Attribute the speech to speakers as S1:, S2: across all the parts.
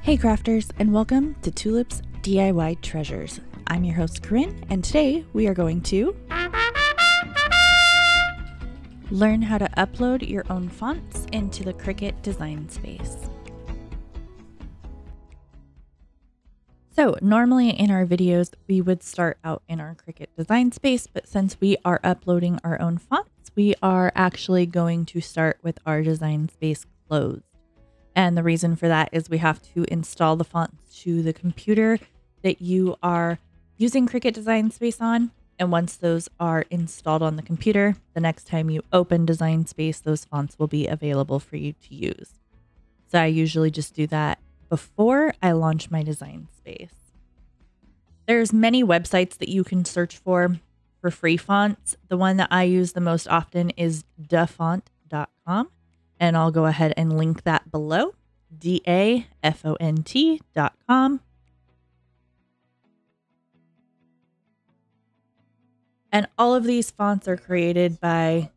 S1: Hey crafters, and welcome to Tulip's DIY Treasures. I'm your host Corinne, and today we are going to learn how to upload your own fonts into the Cricut Design Space. So normally in our videos, we would start out in our Cricut Design Space, but since we are uploading our own fonts, we are actually going to start with our Design Space closed. And the reason for that is we have to install the fonts to the computer that you are using Cricut Design Space on. And once those are installed on the computer, the next time you open Design Space, those fonts will be available for you to use. So I usually just do that before I launch my Design Space. There's many websites that you can search for free fonts. The one that I use the most often is Dafontcom. And I'll go ahead and link that below, Dafont.com. And all of these fonts are created by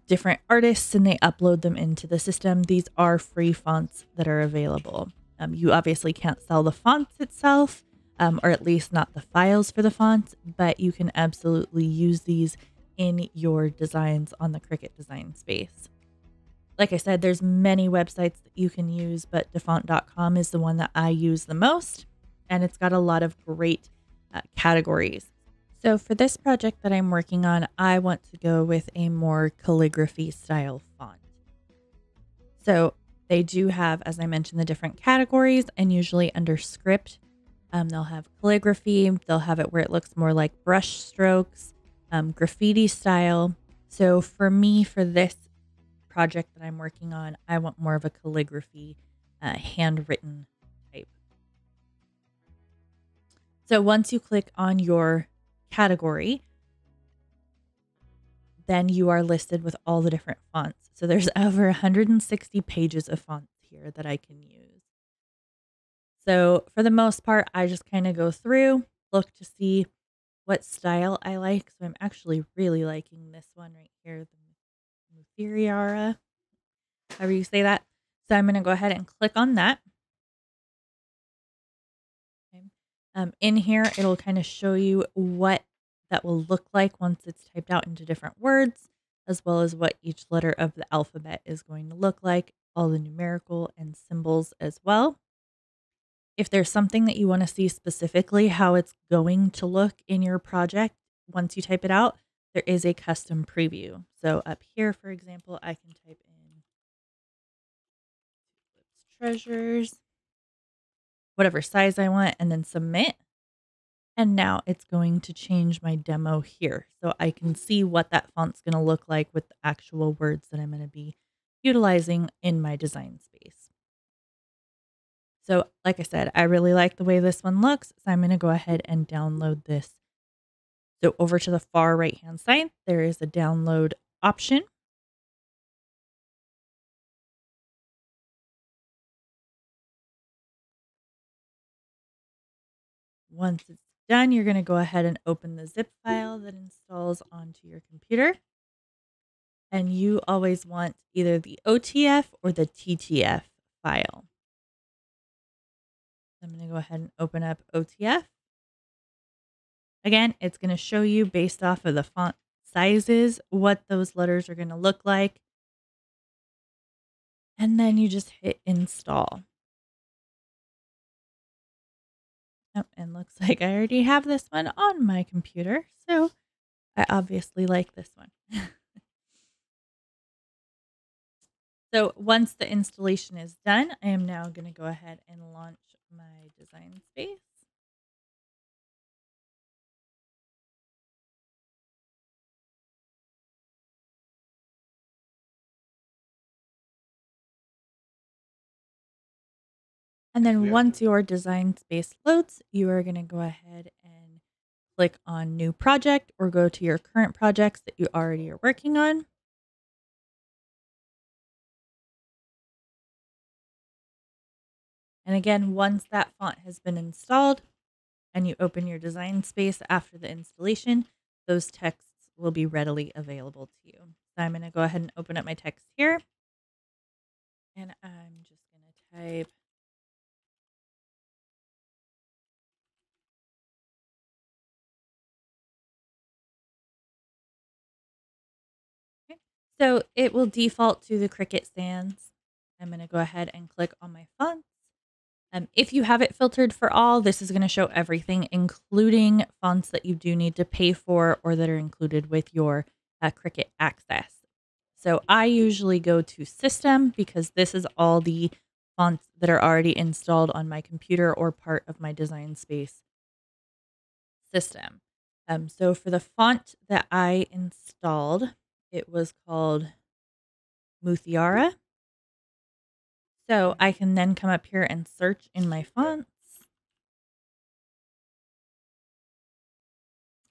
S1: different artists and they upload them into the system. These are free fonts that are available. You obviously can't sell the fonts itself, or at least not the files for the fonts, but you can absolutely use these in your designs on the Cricut Design Space. Like I said, there's many websites that you can use, but Dafont.com is the one that I use the most, and it's got a lot of great categories. So for this project that I'm working on, I want to go with a more calligraphy style font. So they do have, as I mentioned, the different categories, and usually under script, they'll have calligraphy. They'll have it where it looks more like brush strokes, graffiti style. So for me, for this project that I'm working on, I want more of a calligraphy, handwritten type. So once you click on your category, then you are listed with all the different fonts. So there's over 160 pages of fonts here that I can use. So for the most part, I just kind of go through, look to see what style I like. So I'm actually really liking this one right here, the Mufiriara, however you say that. So I'm going to go ahead and click on that. Okay. In here, it'll kind of show you what that will look like once it's typed out into different words, as well as what each letter of the alphabet is going to look like, all the numerical and symbols as well. If there's something that you want to see specifically how it's going to look in your project, once you type it out, there is a custom preview. So up here, for example, I can type in treasures, whatever size I want, and then submit. And now it's going to change my demo here. So I can see what that font's going to look like with the actual words that I'm going to be utilizing in my design space. So like I said, I really like the way this one looks. So I'm going to go ahead and download this. So over to the far right hand side, there is a download option. Once it's done, you're going to go ahead and open the zip file that installs onto your computer. And you always want either the OTF or the TTF file. I'm going to go ahead and open up OTF. Again, it's going to show you based off of the font sizes what those letters are going to look like. And then you just hit install. Oh, and looks like I already have this one on my computer. So I obviously like this one. So once the installation is done, I am now going to go ahead and launch my design space. And then once your design space loads, you are going to go ahead and click on new project or go to your current projects that you already are working on. And again, once that font has been installed and you open your design space after the installation, those texts will be readily available to you. So I'm going to go ahead and open up my text here. And I'm just going to type So it will default to the Cricut Sans. I'm going to go ahead and click on my fonts. If you have it filtered for all, this is going to show everything, including fonts that you do need to pay for or that are included with your Cricut Access. So I usually go to System because this is all the fonts that are already installed on my computer or part of my Design Space system. So for the font that I installed, it was called Muthiara. So I can then come up here and search in my fonts.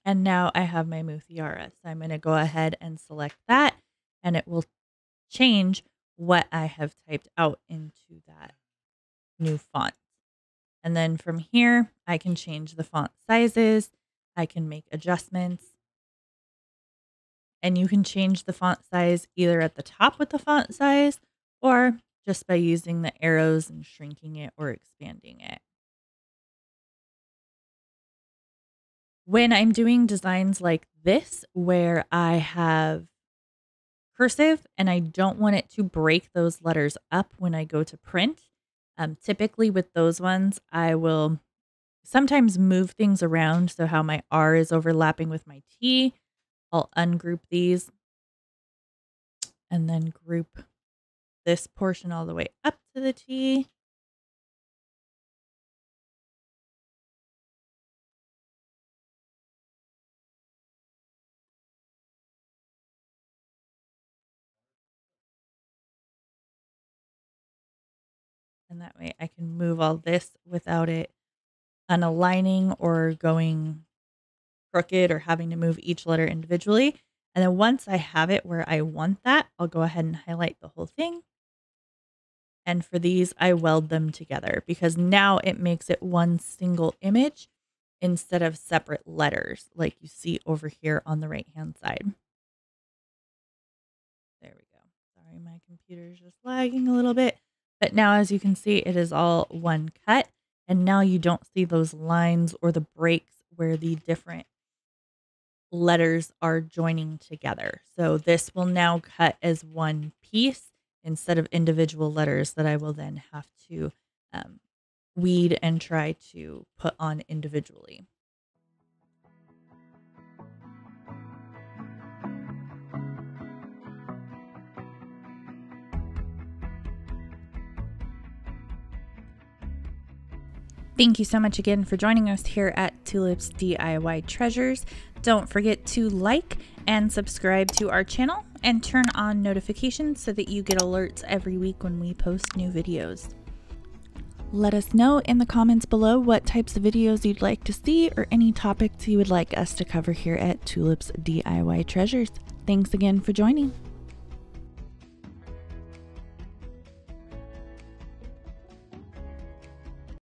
S1: And now I have my Muthiara. So I'm going to go ahead and select that, and it will change what I have typed out into that new font. And then from here, I can change the font sizes. I can make adjustments. And you can change the font size either at the top with the font size or just by using the arrows and shrinking it or expanding it. When I'm doing designs like this, where I have cursive and I don't want it to break those letters up when I go to print, typically with those ones, I will sometimes move things around. So how my R is overlapping with my T, I'll ungroup these and then group this portion all the way up to the T. And that way I can move all this without it unaligning or going crooked or having to move each letter individually. And then once I have it where I want that, I'll go ahead and highlight the whole thing. And for these, I weld them together because now it makes it one single image instead of separate letters like you see over here on the right-hand side. There we go. Sorry, my computer is just lagging a little bit. But now, as you can see, it is all one cut. And now you don't see those lines or the breaks where the different letters are joining together. So this will now cut as one piece instead of individual letters that I will then have to weed and try to put on individually. Thank you so much again for joining us here at Tulips DIY Treasures. Don't forget to like and subscribe to our channel and turn on notifications so that you get alerts every week when we post new videos. Let us know in the comments below what types of videos you'd like to see or any topics you would like us to cover here at Tulips DIY Treasures. Thanks again for joining.